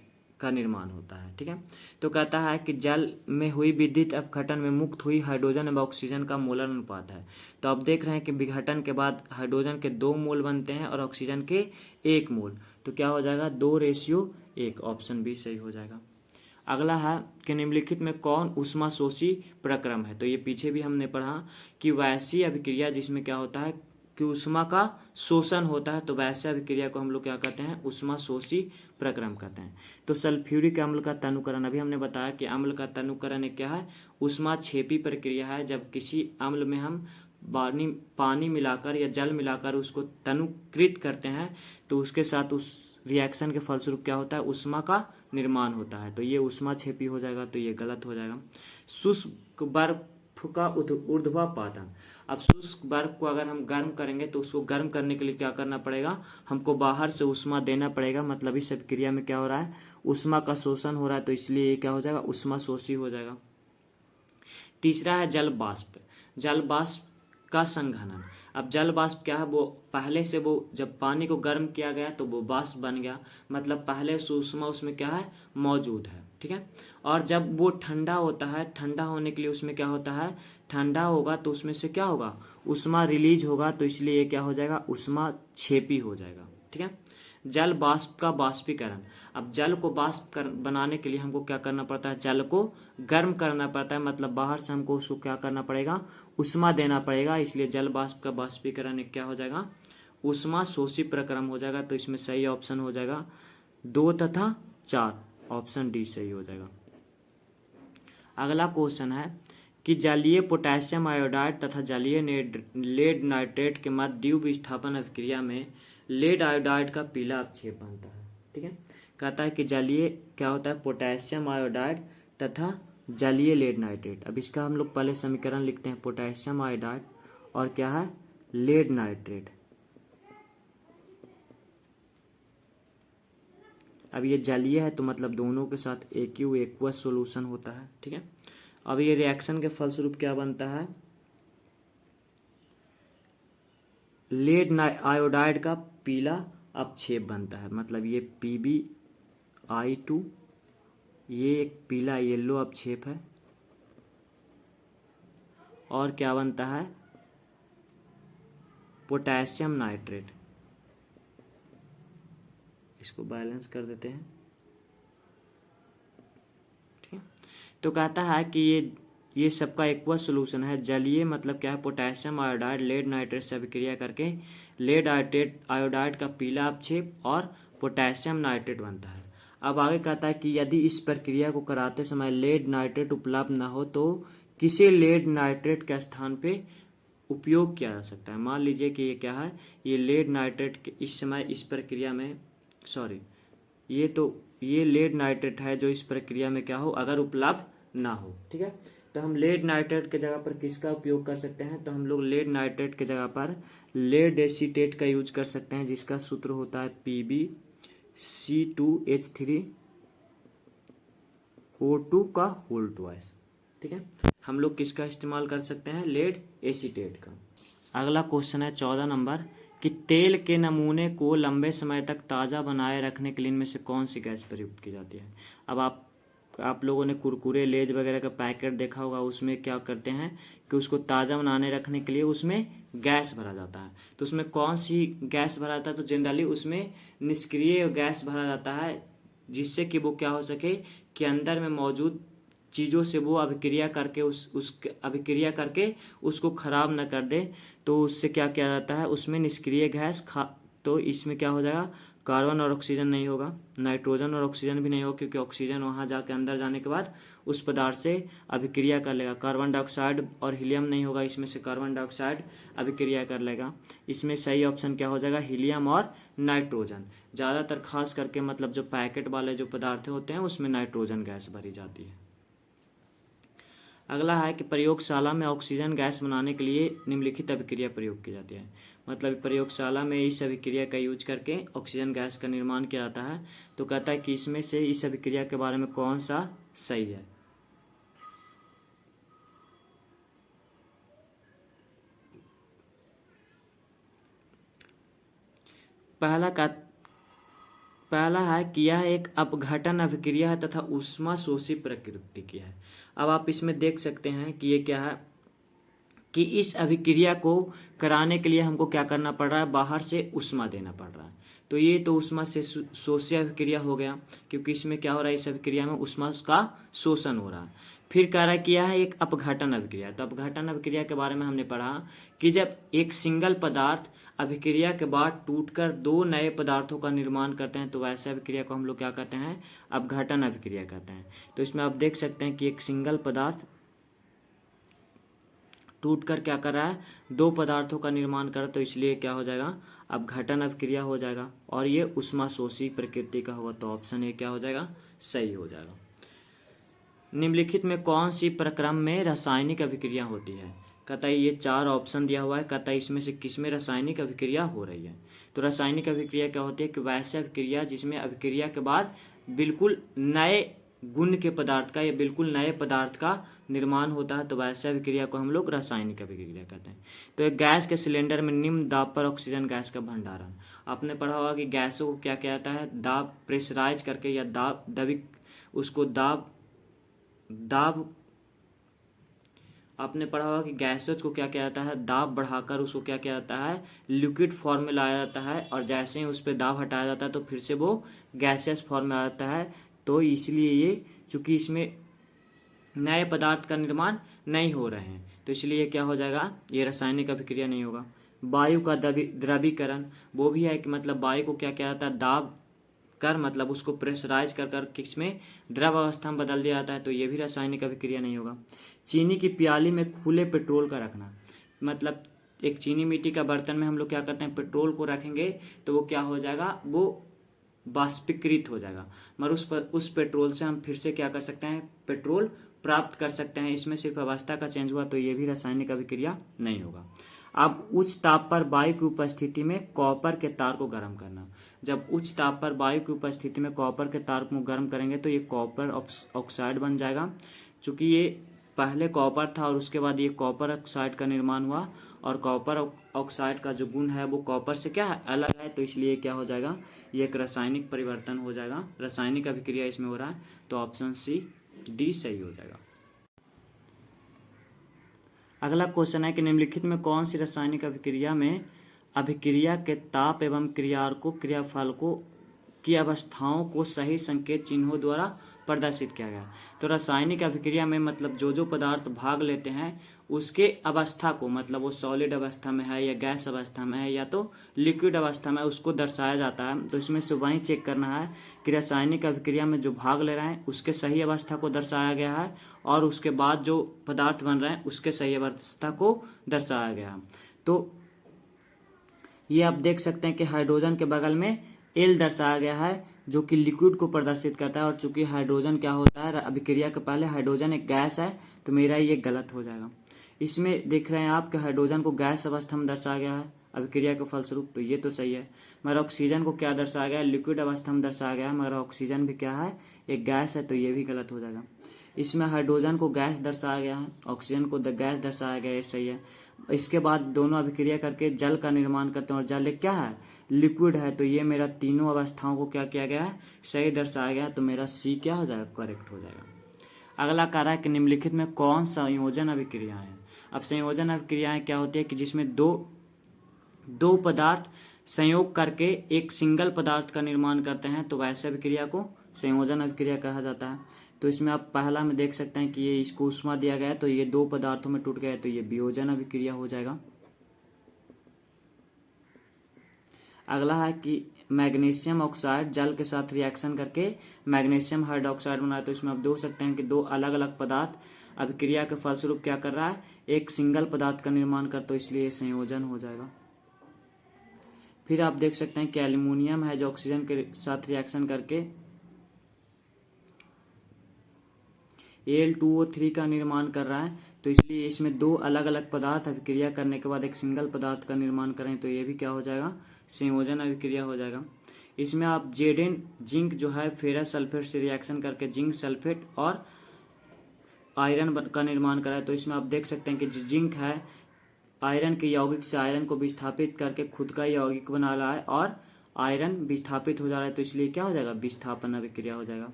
का निर्माण होता है। ठीक है, तो कहता है कि जल में हुई विद्युत अपघटन में मुक्त हुई हाइड्रोजन एवं ऑक्सीजन का मोलर अनुपात है। तो आप देख रहे हैं कि विघटन के बाद हाइड्रोजन के 2 मोल बनते हैं और ऑक्सीजन के 1 मोल, तो क्या हो जाएगा 2:1। ऑप्शन बी सही हो जाएगा। अगला है कि निम्नलिखित में कौन ऊष्माशोषी प्रक्रम है। तो ये पीछे भी हमने पढ़ा कि वैसी अभिक्रिया जिसमें क्या होता है कि ऊष्मा का शोषण होता है, तो वैसे अभिक्रिया को हम लोग क्या कहते हैं, ऊष्माशोषी प्रक्रम कहते हैं। तो सल्फ्यूरिक अम्ल का तनुकरण, अभी हमने बताया कि अम्ल का तनुकरण एक क्या है, ऊष्माक्षेपी प्रक्रिया है। जब किसी अम्ल में हम पानी मिलाकर या जल मिलाकर उसको तनुकृत करते हैं तो उसके साथ उस रिएक्शन के फलस्वरूप क्या होता है, ऊष्मा का निर्माण होता है। तो ये ऊष्माक्षेपी हो जाएगा, तो ये गलत हो जाएगा। शुष्क बर्फ का ऊर्ध्वापातन, अब शुष्क बर्फ को अगर हम गर्म करेंगे तो उसको गर्म करने के लिए क्या करना पड़ेगा, हमको बाहर से ऊष्मा देना पड़ेगा। मतलब इस प्रक्रिया में क्या हो रहा है, ऊष्मा का शोषण हो रहा है, तो इसलिए ये क्या हो जाएगा, ऊष्माशोषी हो जाएगा। तीसरा है जल वाष्प। जल वाष्प का संघनन, अब जल वाष्प क्या है, वो पहले से वो जब पानी को गर्म किया गया तो वो वाष्प बन गया, मतलब पहले से ऊष्मा उसमें क्या है, मौजूद है। ठीक है, और जब वो ठंडा होता है, ठंडा होने के लिए उसमें क्या होता है, ठंडा होगा तो उसमें से क्या होगा, ऊष्मा रिलीज होगा, तो इसलिए ये क्या हो जाएगा, ऊष्मा क्षेपी हो जाएगा। ठीक है, जल वाष्प का वाष्पीकरण, अब जल को वाष्प बनाने के लिए हमको क्या करना पड़ता है, जल को गर्म करना पड़ता है, मतलब बाहर से हमको उसको क्या करना पड़ेगा, ऊष्मा देना पड़ेगा, इसलिए जल वाष्प का वाष्पीकरण क्या हो जाएगा, ऊष्मा शोषी प्रक्रम हो जाएगा। तो इसमें सही ऑप्शन हो जाएगा 2 तथा 4, ऑप्शन डी सही हो जाएगा। अगला क्वेश्चन है कि जलीय पोटेशियम आयोडाइड तथा जलीय लेड नाइट्रेट के मध्य द्वीप विस्थापन अभिक्रिया में लेड आयोडाइड का पीला अपक्षेप बनता है। ठीक है, कहता है कि जलीय क्या होता है, पोटेशियम आयोडाइड तथा जलीय लेड नाइट्रेट। अब इसका हम लोग पहले समीकरण लिखते हैं, पोटेशियम आयोडाइड और क्या है, लेड नाइट्रेट। अब ये जलीय है तो मतलब दोनों के साथ एक्वस सॉल्यूशन होता है। ठीक है, अब ये रिएक्शन के फलस्वरूप क्या बनता है, लेड आयोडाइड का पीला अपक्षेप बनता है, मतलब ये PbI2, ये एक पीला येलो अपक्षेप है, और क्या बनता है, पोटेशियम नाइट्रेट। इसको बैलेंस कर देते हैं। ठीक है, तो कहता है कि ये सबका एक्वस सॉल्यूशन है। जलीय मतलब क्या है, पोटेशियम आयोडाइड लेड नाइट्रेट से अभिक्रिया करके लेड आयोडाइड का पीला अपक्षेप और पोटेशियम नाइट्रेट बनता है। अब आगे कहता है कि यदि इस प्रक्रिया को कराते समय लेड नाइट्रेट उपलब्ध न हो तो किसे लेड नाइट्रेट के स्थान पे उपयोग किया जा सकता है। मान लीजिए कि ये क्या है, ये लेड नाइट्रेट के इस समय इस प्रक्रिया में ये लेड नाइट्रेट है जो इस प्रक्रिया में क्या हो, अगर उपलब्ध ना हो। ठीक है, तो हम लेड नाइट्रेट के जगह पर किसका उपयोग कर सकते हैं, तो हम लोग लेड नाइट्रेट के जगह पर लेड एसीटेट का यूज कर सकते हैं, जिसका सूत्र होता है PbC2H3O2 का होल ट्वाइस। ठीक है, हम लोग किसका इस्तेमाल कर सकते हैं, लेड एसीटेट का। अगला क्वेश्चन है 14 नंबर कि तेल के नमूने को लंबे समय तक ताज़ा बनाए रखने के लिए इनमें से कौन सी गैस प्रयुक्त की जाती है। अब आप लोगों ने कुरकुरे लेज वगैरह का पैकेट देखा होगा, उसमें क्या करते हैं कि उसको ताज़ा बनाने रखने के लिए उसमें गैस भरा जाता है। तो उसमें कौन सी गैस भरा जाता है, तो जनरली उसमें निष्क्रिय गैस भरा जाता है, जिससे कि वो क्या हो सके कि अंदर में मौजूद चीज़ों से वो अभिक्रिया करके अभिक्रिया करके उसको खराब न कर दे। तो उससे क्या किया जाता है, उसमें निष्क्रिय गैस तो इसमें क्या हो जाएगा, कार्बन और ऑक्सीजन नहीं होगा, नाइट्रोजन और ऑक्सीजन भी नहीं होगा, क्योंकि ऑक्सीजन वहाँ जाके अंदर जाने के बाद उस पदार्थ से अभिक्रिया कर लेगा। कार्बन डाइऑक्साइड और हीलियम नहीं होगा, इसमें से कार्बन डाइऑक्साइड अभिक्रिया कर लेगा। इसमें सही ऑप्शन क्या हो जाएगा, हीलियम और नाइट्रोजन। ज़्यादातर खास करके मतलब जो पैकेट वाले जो पदार्थ होते हैं उसमें नाइट्रोजन गैस भरी जाती है। अगला है कि प्रयोगशाला में ऑक्सीजन गैस बनाने के लिए निम्नलिखित अभिक्रिया प्रयोग की जाती है। मतलब प्रयोगशाला में इस अभिक्रिया का यूज करके ऑक्सीजन गैस का निर्माण किया जाता है। तो कहता है कि इसमें से इस अभिक्रिया के बारे में कौन सा सही है। पहला है कि यह एक अपघटन अभिक्रिया है तथा ऊष्मा शोषी प्रकृति की है। अब आप इसमें देख सकते हैं कि ये क्या है कि इस अभिक्रिया को कराने के लिए हमको क्या करना पड़ रहा है, बाहर से ऊष्मा देना पड़ रहा है। तो ये तो ऊष्मा से शोषी अभिक्रिया हो गया, क्योंकि इसमें क्या हो रहा है, इस अभिक्रिया में ऊष्मा का शोषण हो रहा है। फिर कह रहा है कि यह है एक अपघटन अभिक्रिया। तो अपघटन अभिक्रिया के बारे में हमने पढ़ा कि जब एक सिंगल पदार्थ अभिक्रिया के बाद टूटकर दो नए पदार्थों का निर्माण करते हैं तो वैसे अभिक्रिया को हम लोग क्या कहते हैं, अपघटन अभिक्रिया कहते हैं। तो इसमें आप देख सकते हैं कि एक सिंगल पदार्थ टूटकर क्या कर रहा है, दो पदार्थों का निर्माण कर, तो इसलिए क्या हो जाएगा, अपघटन अभिक्रिया हो जाएगा और ये ऊष्मा शोषी प्रकृति का होगा। तो ऑप्शन ए क्या हो जाएगा, सही हो जाएगा। निम्नलिखित में कौन सी प्रक्रम में रासायनिक अभिक्रिया होती है। कहता है ये 4 ऑप्शन दिया हुआ है, कहता है इसमें से किस में रासायनिक अभिक्रिया हो रही है। तो रासायनिक अभिक्रिया क्या होती है कि वैसे अभिक्रिया जिसमें अभिक्रिया के बाद बिल्कुल नए गुण के पदार्थ का या बिल्कुल नए पदार्थ का निर्माण होता है, तो वैसे अभिक्रिया को हम लोग रासायनिक अभिक्रिया कहते हैं। तो एक गैस के सिलेंडर में निम्न दाब पर ऑक्सीजन गैस का भंडारण। आपने पढ़ा होगा कि गैसों को क्या कहता है, दाब प्रेशराइज करके या उसको दाब आपने पढ़ा होगा कि गैसेज को क्या किया जाता है, दाब बढ़ाकर उसको क्या किया जाता है, लिक्विड फॉर्म में लाया जाता है, और जैसे ही उस पर दाब हटाया जाता है तो फिर से वो गैसेस फॉर्म में आ जाता है। तो इसलिए ये चूंकि इसमें नए पदार्थ का निर्माण नहीं हो रहे हैं, तो इसलिए क्या हो जाएगा, ये रासायनिक अभिक्रिया नहीं होगा। वायु का द्रवीकरण, वो भी है कि मतलब वायु को क्या किया जाता है, दाब कर मतलब उसको प्रेशराइज कर किसमें, द्रव अवस्था में बदल दिया जाता है, तो ये भी रासायनिक अभिक्रिया नहीं होगा। चीनी की प्याली में खुले पेट्रोल का रखना, मतलब एक चीनी मिट्टी का बर्तन में हम लोग क्या करते हैं, पेट्रोल को रखेंगे तो वो क्या हो जाएगा, वो वाष्पीकृत हो जाएगा, मगर उस पेट्रोल से हम फिर से क्या कर सकते हैं, पेट्रोल प्राप्त कर सकते हैं। इसमें सिर्फ अवस्था का चेंज हुआ, तो ये भी रासायनिक अभिक्रिया नहीं होगा। अब उच्च ताप पर वायु की उपस्थिति में कॉपर के तार को गर्म करना। जब उच्च ताप पर वायु की उपस्थिति में कॉपर के तार को गर्म करेंगे तो ये कॉपर ऑक्साइड बन जाएगा। चूंकि ये पहले कॉपर था और उसके बाद ये कॉपर ऑक्साइड का निर्माण हुआ, और कॉपर ऑक्साइड का जो गुण है वो कॉपर से क्या है, अलग है, तो इसलिए क्या हो जाएगा, ये एक रासायनिक परिवर्तन हो जाएगा, रासायनिक अभिक्रिया इसमें हो रहा है। तो ऑप्शन सी डी सही हो जाएगा। अगला क्वेश्चन है कि निम्नलिखित में कौन सी रासायनिक अभिक्रिया में अभिक्रिया के ताप एवं क्रियाफल की अवस्थाओं को सही संकेत चिन्हों द्वारा प्रदर्शित किया गया। तो रासायनिक अभिक्रिया में मतलब जो पदार्थ भाग लेते हैं उसके अवस्था को, मतलब वो सॉलिड अवस्था में है या गैस अवस्था में है या तो लिक्विड अवस्था में, उसको दर्शाया जाता है। तो इसमें से वही चेक करना है कि रासायनिक अभिक्रिया में जो भाग ले रहे हैं उसके सही अवस्था को दर्शाया गया है, और उसके बाद जो पदार्थ बन रहे हैं उसके सही अवस्था को दर्शाया गया है। तो ये आप देख सकते हैं कि हाइड्रोजन के बगल में एल दर्शाया गया है जो कि लिक्विड को प्रदर्शित करता है, और चूंकि हाइड्रोजन क्या होता है, अभिक्रिया के पहले हाइड्रोजन एक गैस है, तो मेरा ये गलत हो जाएगा। इसमें देख रहे हैं आप कि हाइड्रोजन को गैस अवस्था में दर्शाया गया है अभिक्रिया के फलस्वरूप, तो ये तो सही है। मगर ऑक्सीजन को क्या दर्शाया गया है, लिक्विड अवस्था में दर्शाया गया है, मगर ऑक्सीजन भी क्या है, एक गैस है, तो ये भी गलत हो जाएगा। इसमें हाइड्रोजन को गैस दर्शाया गया है, ऑक्सीजन को गैस दर्शाया गया है, ये सही है। इसके बाद दोनों अभिक्रिया करके जल का निर्माण करते हैं, और जल एक क्या है, लिक्विड है, तो ये मेरा तीनों अवस्थाओं को क्या किया गया है, सही दर्शाया गया, तो मेरा सी क्या हो जाएगा, करेक्ट हो जाएगा। अगला कार्य है कि निम्नलिखित में कौन संयोजन अभिक्रियाएं हैं। अब संयोजन अभिक्रियाएं क्या होती है कि जिसमें दो पदार्थ संयोग करके एक सिंगल पदार्थ का निर्माण करते हैं, तो वैसे अभिक्रिया को संयोजन अभिक्रिया कहा जाता है। तो इसमें आप पहला में देख सकते हैं कि ये इसको ऊष्मा दिया गया है, तो ये दो पदार्थों में टूट गया है, तो ये वियोजन अभिक्रिया हो जाएगा। अगला है कि मैग्नीशियम ऑक्साइड जल के साथ रिएक्शन करके मैग्नीशियम हाइड्रोक्साइड बना है, तो इसमें आप देख सकते हैं कि दो अलग अलग पदार्थ अभिक्रिया के फलस्वरूप क्या कर रहा है, एक सिंगल पदार्थ का निर्माण कर, तो इसलिए संयोजन हो जाएगा। फिर आप देख सकते हैं कि एल्यूमिनियम है जो ऑक्सीजन के साथ रिएक्शन करके Al2O3 का निर्माण कर रहा है, तो इसलिए इसमें दो अलग अलग पदार्थ अभिक्रिया करने के बाद एक सिंगल पदार्थ का निर्माण करें तो ये भी क्या हो जाएगा, संयोजन अभिक्रिया हो जाएगा। इसमें आप जेडेन जिंक जो है फेरस सल्फेट से रिएक्शन करके जिंक सल्फेट और आयरन का निर्माण करा है। तो इसमें आप देख सकते हैं कि जो जिंक है आयरन के यौगिक से आयरन को विस्थापित करके खुद का यौगिक बना रहा है और आयरन विस्थापित हो जा रहा है, तो इसलिए क्या हो जाएगा, विस्थापन अभिक्रिया हो जाएगा।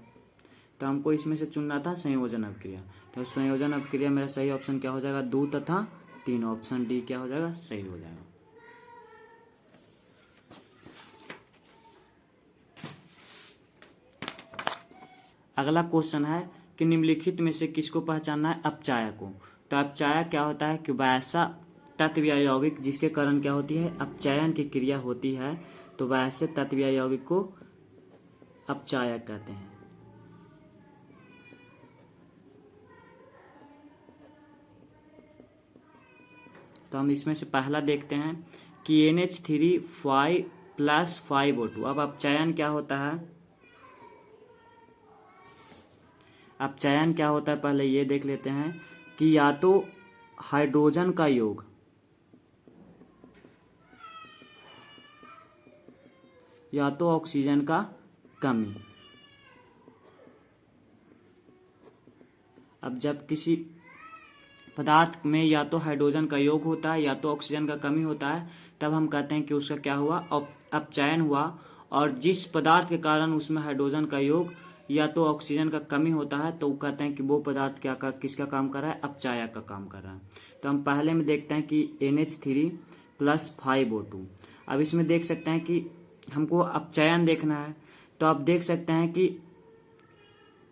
तो हमको इसमें से चुनना था संयोजन अभिक्रिया। तो संयोजन अभिक्रिया मेरा सही ऑप्शन क्या हो जाएगा, 2 तथा 3, ऑप्शन डी क्या हो जाएगा, सही हो जाएगा। अगला क्वेश्चन है कि निम्नलिखित में से किसको पहचानना है, अपचायक को। तो अपचायक क्या होता है कि वैसा तत्व या यौगिक जिसके कारण क्या होती है, अपचयन की क्रिया होती है, तो वैसे तत्व या यौगिक को अपचायक कहते हैं। तो हम इसमें से पहला देखते हैं कि NH3 5 + 5O2। अब अपचयन क्या होता है, अपचयन क्या होता है पहले ये देख लेते हैं कि या तो हाइड्रोजन का योग या तो ऑक्सीजन का कमी। अब जब किसी पदार्थ में या तो हाइड्रोजन का योग होता है या तो ऑक्सीजन का कमी होता है, तब हम कहते हैं कि उसका क्या हुआ, अपचयन हुआ। और जिस पदार्थ के कारण उसमें हाइड्रोजन का योग या तो ऑक्सीजन का कमी होता है, तो कहते हैं कि वो पदार्थ किसका काम कर रहा है, अपचायक का काम कर रहा है। तो हम पहले में देखते हैं कि NH3 + 5O2। अब इसमें देख सकते हैं कि हमको अपचयन देखना है, तो आप देख सकते हैं कि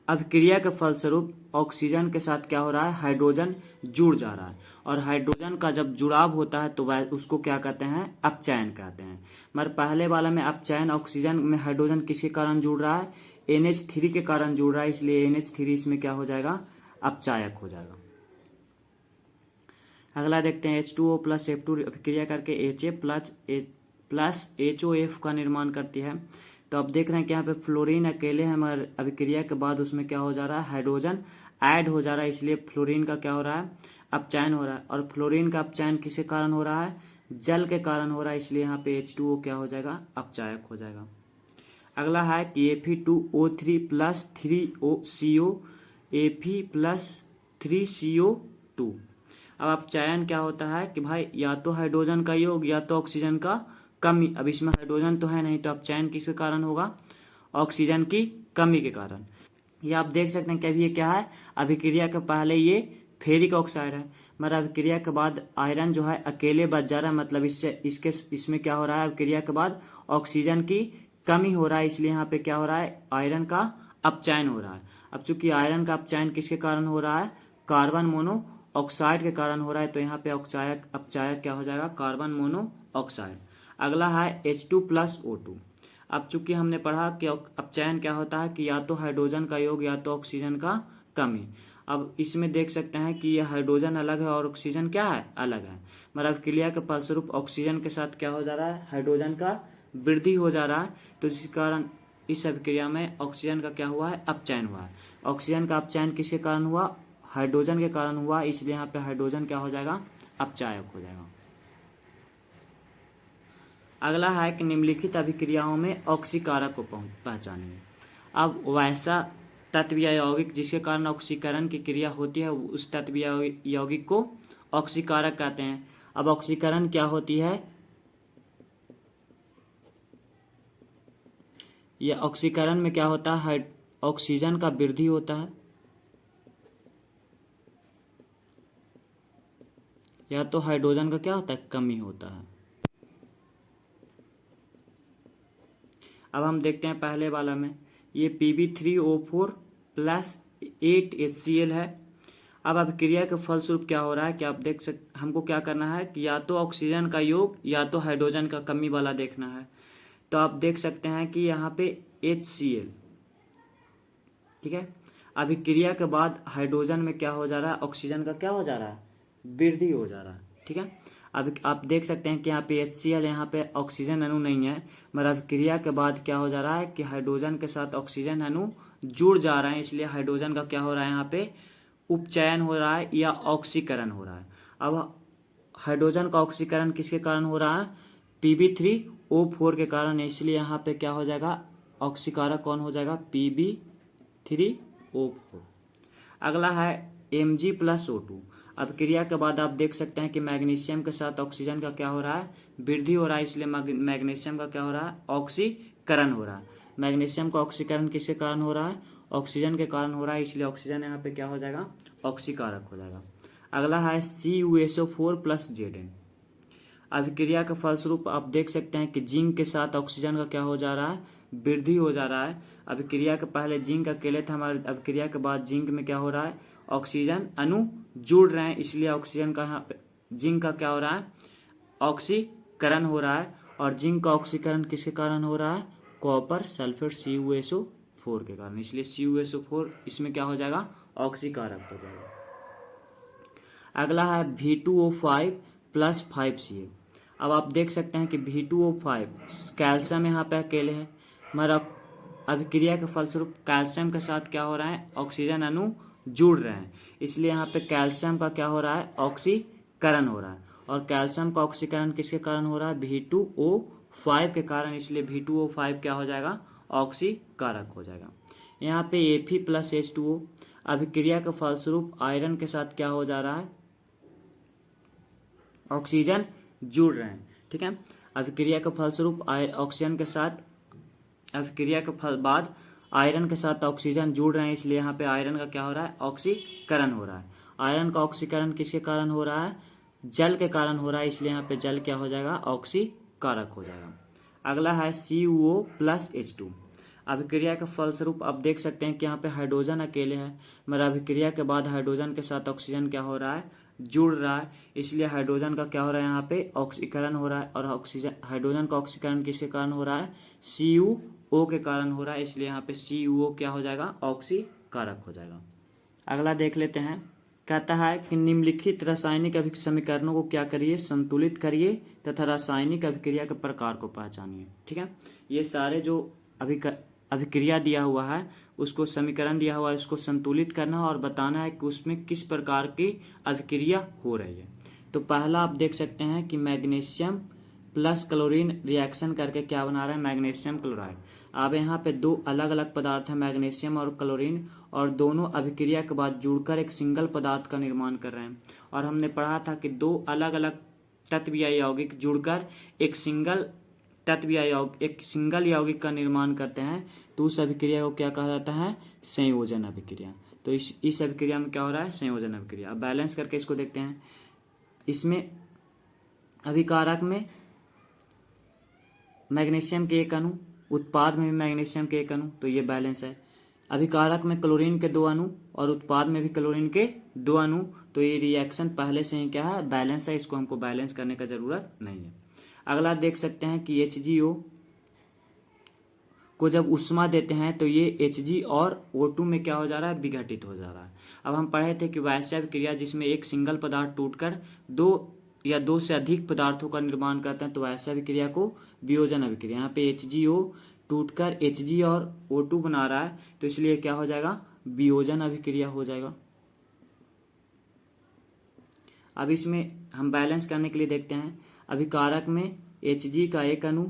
अभिक्रिया के फलस्वरूप ऑक्सीजन के साथ क्या हो रहा है, हाइड्रोजन जुड़ जा रहा है। और हाइड्रोजन का जब जुड़ाव होता है तो वह उसको क्या कहते हैं, अपचयन कहते हैं। मगर पहले वाला में अपचयन, ऑक्सीजन में हाइड्रोजन किसके कारण जुड़ रहा है, NH3 के कारण जुड़ रहा है, इसलिए NH3 इसमें क्या हो जाएगा, अपचायक हो जाएगा। अगला देखते हैं H2O + F2 अभिक्रिया करके HA + HOF का निर्माण करती है। तो अब देख रहे हैं कि यहाँ पे फ्लोरीन अकेले है, मगर अभिक्रिया के बाद उसमें क्या हो जा रहा है, हाइड्रोजन ऐड हो जा रहा है, इसलिए फ्लोरीन का क्या हो रहा है, अपचयन हो रहा है। और फ्लोरीन का अपचयन किसके कारण हो रहा है, जल के कारण हो रहा है, इसलिए यहाँ पे H2O क्या हो जाएगा, अपचायक हो जाएगा। अगला है कि Fe2O3 + 3CO Fe + 3CO2। अब अपचयन क्या होता है कि भाई या तो हाइड्रोजन का योग या तो ऑक्सीजन का कमी। अब इसमें हाइड्रोजन तो है नहीं, तो अपचयन किसके कारण होगा, ऑक्सीजन की कमी के कारण। ये आप देख सकते हैं कि अभी ये क्या है, अभिक्रिया के पहले ये फेरिक ऑक्साइड है, मगर अभिक्रिया के बाद आयरन जो है अकेले बच जा रहा है, मतलब इसमें क्या हो रहा है, अभिक्रिया के बाद ऑक्सीजन की कमी हो रहा है, इसलिए यहाँ पे क्या हो रहा है, आयरन का अपचयन हो रहा है। अब चूंकि आयरन का अपचयन किसके कारण हो रहा है, कार्बन मोनोऑक्साइड के कारण हो रहा है, तो यहाँ पे अपचायक क्या हो जाएगा, कार्बन मोनोऑक्साइड। अगला है H2 + O2। अब चूंकि हमने पढ़ा कि अपचयन क्या होता है कि या तो हाइड्रोजन का योग या तो ऑक्सीजन का कमी। अब इसमें देख सकते हैं कि यह हाइड्रोजन अलग है और ऑक्सीजन क्या है, अलग है। मतलब अभिक्रिया के फलस्वरूप ऑक्सीजन के साथ क्या हो जा रहा है, हाइड्रोजन का वृद्धि हो जा रहा है, तो जिस कारण इस अभिक्रिया में ऑक्सीजन का क्या हुआ है, अपचयन हुआ है। ऑक्सीजन का अपचयन किसके कारण हुआ, हाइड्रोजन के कारण हुआ, इसलिए यहाँ पे हाइड्रोजन क्या हो जाएगा, अपचायक हो जाएगा। अगला है कि निम्नलिखित अभिक्रियाओं में ऑक्सीकारक को पहचानिए। अब वैसा तत्व या यौगिक जिसके कारण ऑक्सीकरण की क्रिया होती है, उस तत्व या यौगिक को ऑक्सीकारक कहते हैं। अब ऑक्सीकरण क्या होती है, यह ऑक्सीकरण में क्या होता है, ऑक्सीजन का वृद्धि होता है या तो हाइड्रोजन का क्या होता है, कमी होता है। अब हम देखते हैं पहले वाला में, ये Pb3O4 + 8 HCl है। अब अभिक्रिया के फलस्वरूप क्या हो रहा है कि आप देख सकते, हमको क्या करना है कि या तो ऑक्सीजन का योग या तो हाइड्रोजन का कमी वाला देखना है। तो आप देख सकते हैं कि यहाँ पे HCl, ठीक है। अभिक्रिया के बाद हाइड्रोजन में क्या हो जा रहा है, ऑक्सीजन का क्या हो जा रहा है, वृद्धि हो जा रहा है, ठीक है। अब आप देख सकते हैं कि यहाँ पे HCl, यहाँ पे ऑक्सीजन अणु नहीं है, मगर अभिक्रिया के बाद क्या हो जा रहा है कि हाइड्रोजन के साथ ऑक्सीजन अणु जुड़ जा रहे हैं, इसलिए हाइड्रोजन का क्या हो रहा है, यहाँ पे उपचयन हो रहा है या ऑक्सीकरण हो रहा है। अब हाइड्रोजन का ऑक्सीकरण किसके कारण हो रहा है, Pb3O4 के कारण, इसलिए यहाँ पे क्या हो जाएगा, ऑक्सीकारक कौन हो जाएगा, Pb3O4। अगला है Mg+O2। अब क्रिया के बाद आप देख सकते हैं कि मैग्नीशियम के साथ ऑक्सीजन का क्या हो रहा है, वृद्धि हो रहा है, इसलिए मैग्नीशियम का क्या हो रहा है, ऑक्सीकरण हो रहा है। मैग्नीशियम का ऑक्सीकरण किसके कारण हो रहा है, ऑक्सीजन के कारण हो रहा है, इसलिए ऑक्सीजन यहाँ पे क्या हो जाएगा, ऑक्सीकारक हो जाएगा। अगला है CuSO4+Zn। अभिक्रिया के फलस्वरूप आप देख सकते हैं कि जिंक के साथ ऑक्सीजन का क्या हो जा रहा है, वृद्धि हो जा रहा है। अभिक्रिया के पहले जिंक अकेले था, हमारे अभिक्रिया के बाद जिंक में क्या हो रहा है, ऑक्सीजन अणु जुड़ रहे हैं, इसलिए ऑक्सीजन का यहाँ पे जिंक का क्या हो रहा है, ऑक्सीकरण हो रहा है। और जिंक का ऑक्सीकरण किसके कारण हो रहा है, कॉपर सल्फेट CuSO4 के कारण, इसलिए CuSO4 इसमें क्या हो जाएगा, ऑक्सीकारक हो जाएगा। अगला है V2O5+5Ca। अब आप देख सकते हैं कि V2O5 कैल्शियम यहाँ पे अकेले है, मगर अभिक्रिया के फलस्वरूप कैल्शियम के साथ क्या हो रहा है, ऑक्सीजन अणु जुड़ रहे हैं, इसलिए यहाँ पे कैल्शियम का क्या हो रहा है, ऑक्सीकरण हो रहा है। और कैल्शियम का ऑक्सीकरण किसके कारण हो रहा है, V2O5 के कारण, इसलिए V2O5 क्या हो जाएगा, ऑक्सीकारक हो जाएगा। यहाँ पे Fe+H2O। अभिक्रिया के फलस्वरूप आयरन के साथ क्या हो जा रहा है, ऑक्सीजन जुड़ रहे हैं, ठीक है। अभिक्रिया के फलस्वरूप ऑक्सीजन के साथ, अभिक्रिया के बाद आयरन के साथ ऑक्सीजन जुड़ रहे हैं, इसलिए यहाँ पे आयरन का क्या हो रहा है, ऑक्सीकरण हो रहा है। आयरन का ऑक्सीकरण किसके कारण हो रहा है, जल के कारण हो रहा है, इसलिए यहाँ पे जल क्या हो जाएगा, ऑक्सीकारक हो जाएगा। अगला है CuO+H2। अभिक्रिया के फलस्वरूप आप देख सकते हैं कि यहाँ पे हाइड्रोजन अकेले है, मगर अभिक्रिया के बाद हाइड्रोजन के साथ ऑक्सीजन क्या हो रहा है, जुड़ रहा है, इसलिए हाइड्रोजन का क्या हो रहा है, यहाँ पे ऑक्सीकरण हो रहा है। और ऑक्सीजन, हाइड्रोजन का ऑक्सीकरण किसके कारण हो रहा है, CuO के कारण हो रहा है, इसलिए यहाँ पे CuO क्या हो जाएगा, ऑक्सीकारक हो जाएगा। अगला देख लेते हैं, कहता है कि निम्नलिखित रासायनिक समीकरणों को क्या करिए, संतुलित करिए तथा रासायनिक अभिक्रिया के प्रकार को पहचानिए, ठीक है। ये सारे जो अभिक्रिया दिया हुआ है, उसको समीकरण दिया हुआ है, उसको संतुलित करना और बताना है कि उसमें किस प्रकार की अभिक्रिया हो रही है। तो पहला आप देख सकते हैं कि मैग्नीशियम प्लस क्लोरीन रिएक्शन करके क्या बना रहा है, मैग्नीशियम क्लोराइड। अब यहाँ पे दो अलग अलग पदार्थ है, मैग्नीशियम और क्लोरीन, और दोनों अभिक्रिया के बाद जुड़कर एक सिंगल पदार्थ का निर्माण कर रहे हैं। और हमने पढ़ा था कि दो अलग अलग तत्व या यौगिक जुड़कर एक सिंगल तत्व या एक सिंगल यौगिक का निर्माण करते हैं, तो उस अभिक्रिया को क्या कहा जाता है, संयोजन अभिक्रिया। तो इस अभिक्रिया में क्या हो रहा है, संयोजन अभिक्रिया। अब बैलेंस करके इसको देखते हैं। इसमें अभिकारक में मैग्नीशियम के एक अणु, उत्पाद में भी मैग्नीशियम के एक अणु, तो ये बैलेंस है। अभिकारक में क्लोरीन के 2 अणु और उत्पाद में भी क्लोरीन के 2 अणु, तो ये रिएक्शन पहले से ही क्या है, बैलेंस है, इसको हमको बैलेंस करने का जरूरत नहीं है। अगला देख सकते हैं कि HgO को जब उष्मा देते हैं तो ये Hg और O2 में क्या हो जा रहा है, विघटित हो जा रहा है। अब हम पढ़े थे कि वैसे अभिक्रिया जिसमें एक सिंगल पदार्थ टूटकर दो या दो से अधिक पदार्थों का निर्माण करते हैं, तो वैसे अभिक्रिया को वियोजन अभिक्रिया। यहाँ पे HgO टूटकर Hg और O2 बना रहा है, तो इसलिए क्या हो जाएगा, वियोजन अभिक्रिया हो जाएगा। अब इसमें हम बैलेंस करने के लिए देखते हैं, अभिकारक में Hg का एक अणु,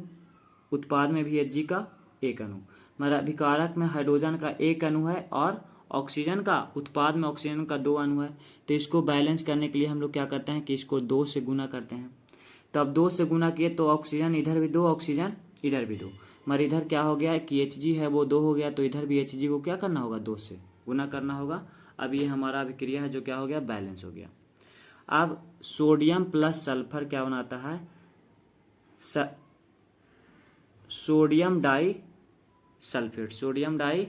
उत्पाद में भी Hg का एक अणु, मगर अभिकारक में हाइड्रोजन का एक अणु है और ऑक्सीजन का, उत्पाद में ऑक्सीजन का 2 अणु है। तो इसको बैलेंस करने के लिए हम लोग क्या करते हैं कि इसको 2 से गुना करते हैं। तो अब 2 से गुना किए तो ऑक्सीजन इधर भी 2, ऑक्सीजन इधर भी 2, मगर इधर क्या हो गया कि Hg है वो 2 हो गया, तो इधर भी Hg को क्या करना होगा, 2 से गुना करना होगा। अब ये हमारा अभिक्रिया है जो क्या हो गया, बैलेंस हो गया। अब सोडियम प्लस सल्फर क्या बनाता है, sodium di sulphate, sodium di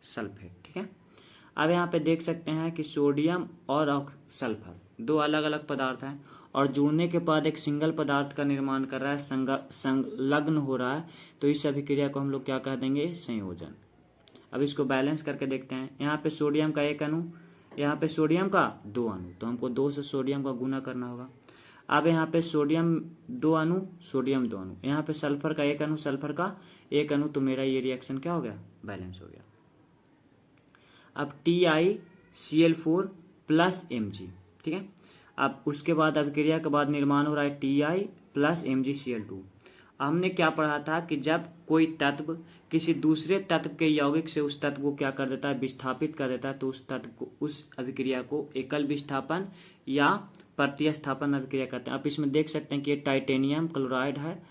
sulphate, ठीक है। अब यहाँ पे देख सकते हैं कि सोडियम और सल्फर दो अलग अलग पदार्थ हैं और जुड़ने के बाद एक सिंगल पदार्थ का निर्माण कर रहा है, संलग्न हो रहा है, तो इस अभिक्रिया को हम लोग क्या कह देंगे, संयोजन। अब इसको बैलेंस करके देखते हैं। यहाँ पे सोडियम का एक अणु, यहाँ पे सोडियम का 2 अणु, तो हमको 2 से सोडियम का गुना करना होगा। अब यहाँ पे सोडियम 2 अणु, सोडियम 2 अणु, यहाँ पे सल्फर का एक अणु, सल्फर का एक अणु, तो मेरा ये रिएक्शन क्या हो गया, बैलेंस हो गया। अब TiCl4 प्लस Mg, ठीक है। अब उसके बाद अभिक्रिया के बाद निर्माण हो रहा है Ti प्लस MgCl2। हमने क्या पढ़ा था कि जब कोई तत्व किसी दूसरे तत्व के यौगिक से उस तत्व को क्या कर देता है, विस्थापित कर देता है, तो उस तत्व को, उस अभिक्रिया को एकल विस्थापन या प्रतिस्थापन अभिक्रिया कहते हैं। आप इसमें देख सकते हैं कि ये टाइटेनियम क्लोराइड है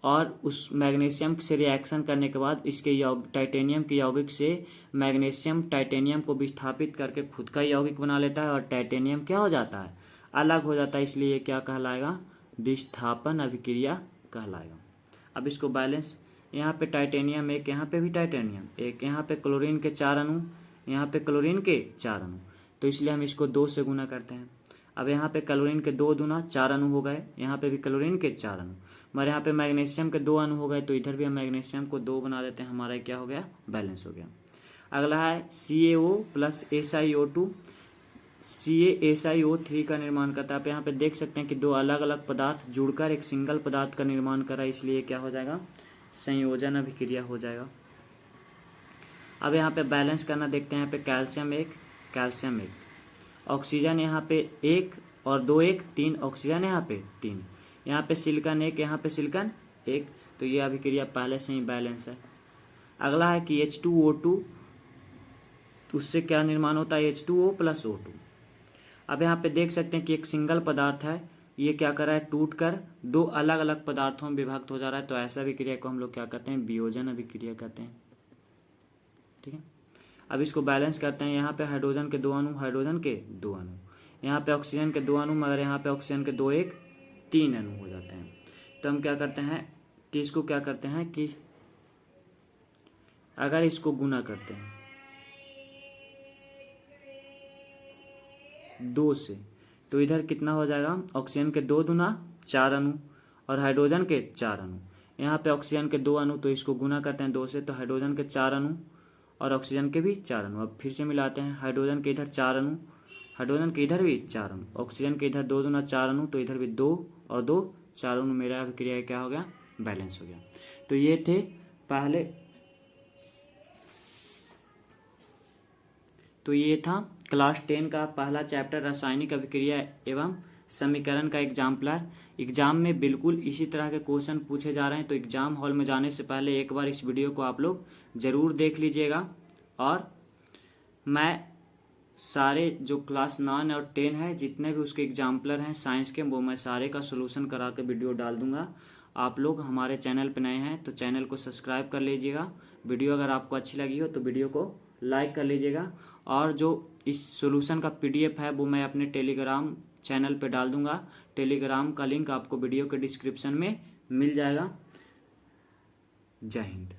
और उस मैग्नीशियम से रिएक्शन करने के बाद इसके टाइटेनियम के यौगिक से मैग्नीशियम टाइटेनियम को विस्थापित करके खुद का यौगिक बना लेता है और टाइटेनियम क्या हो जाता है, अलग हो जाता है, इसलिए ये क्या कहलाएगा, विस्थापन अभिक्रिया कहलाएगा। अब इसको बैलेंस, यहाँ पे टाइटेनियम एक, यहाँ पे भी टाइटेनियम एक, यहाँ पे क्लोरीन के 4 अणु, यहाँ पे क्लोरीन के 4 अणु, तो इसलिए हम इसको 2 से गुना करते हैं। अब यहाँ पे क्लोरीन के 2 दूना 4 अणु हो गए, यहाँ पे भी क्लोरीन के 4 अणु, मगर यहाँ पे मैग्नीशियम के 2 अणु हो गए, तो इधर भी हम मैग्नीशियम को 2 बना देते हैं, हमारा क्या हो गया, बैलेंस हो गया। अगला है CaO प्लस SiO2, CaSiO3 का निर्माण करता है। आप यहाँ पे देख सकते हैं कि 2 अलग अलग पदार्थ जुड़कर एक सिंगल पदार्थ का निर्माण कर रहा है, इसलिए क्या हो जाएगा, संयोजन अभिक्रिया हो जाएगा। अब यहाँ पे बैलेंस करना देखते हैं, यहाँ पे कैल्शियम एक, ऑक्सीजन यहाँ पे 1 और 2 1 3, ऑक्सीजन यहाँ पे 3, यहाँ पे सिलिकॉन 1, यहाँ पे सिलिकॉन 1, तो ये अभिक्रिया पहले से ही बैलेंस है। अगला है कि H2O2, उससे क्या निर्माण होता है, H2O प्लस O2। अब यहाँ पे देख सकते हैं कि एक सिंगल पदार्थ है, ये क्या कर रहा है, टूट कर 2 अलग अलग पदार्थों में विभक्त हो जा रहा है, तो ऐसा अभिक्रिया को हम लोग क्या कहते हैं, वियोजन अभिक्रिया कहते हैं, ठीक है। अब इसको बैलेंस करते हैं, यहाँ पे हाइड्रोजन के 2 अणु, हाइड्रोजन के 2 अणु, यहाँ पे ऑक्सीजन के 2 अणु, मगर यहाँ पे ऑक्सीजन के 2 1 3 अणु हो जाते हैं। तो हम क्या करते हैं कि इसको क्या करते हैं कि अगर इसको गुना करते हैं 2 से, तो इधर कितना हो जाएगा, ऑक्सीजन के 2 दूना 4 अणु और हाइड्रोजन के 4 अणु, यहाँ पे ऑक्सीजन के 2 अणु, तो इसको गुना करते हैं 2 से, तो हाइड्रोजन के 4 अणु और ऑक्सीजन के भी 4 अणु। अब फिर से मिलाते हैं, हाइड्रोजन के इधर 4 अणु, हाइड्रोजन के इधर भी 4 अणु, ऑक्सीजन के इधर 2 दूना 4 अणु, तो इधर भी 2 और 2 4 अणु, मेरा अभिक्रिया क्या हो गया, बैलेंस हो गया। तो ये थे पहले, तो ये था क्लास 10 का पहला चैप्टर रासायनिक अभिक्रिया एवं समीकरण का एग्जाम्पलर। एग्जाम में बिल्कुल इसी तरह के क्वेश्चन पूछे जा रहे हैं, तो एग्जाम हॉल में जाने से पहले एक बार इस वीडियो को आप लोग ज़रूर देख लीजिएगा। और मैं सारे जो क्लास 9 और 10 है, जितने भी उसके एग्जाम्पलर हैं साइंस के, वो मैं सारे का सोल्यूशन करा के वीडियो डाल दूंगा। आप लोग हमारे चैनल पर नए हैं तो चैनल को सब्सक्राइब कर लीजिएगा। वीडियो अगर आपको अच्छी लगी हो तो वीडियो को लाइक कर लीजिएगा। और जो इस सॉल्यूशन का PDF है वो मैं अपने टेलीग्राम चैनल पे डाल दूंगा। टेलीग्राम का लिंक आपको वीडियो के डिस्क्रिप्शन में मिल जाएगा। जय हिंद।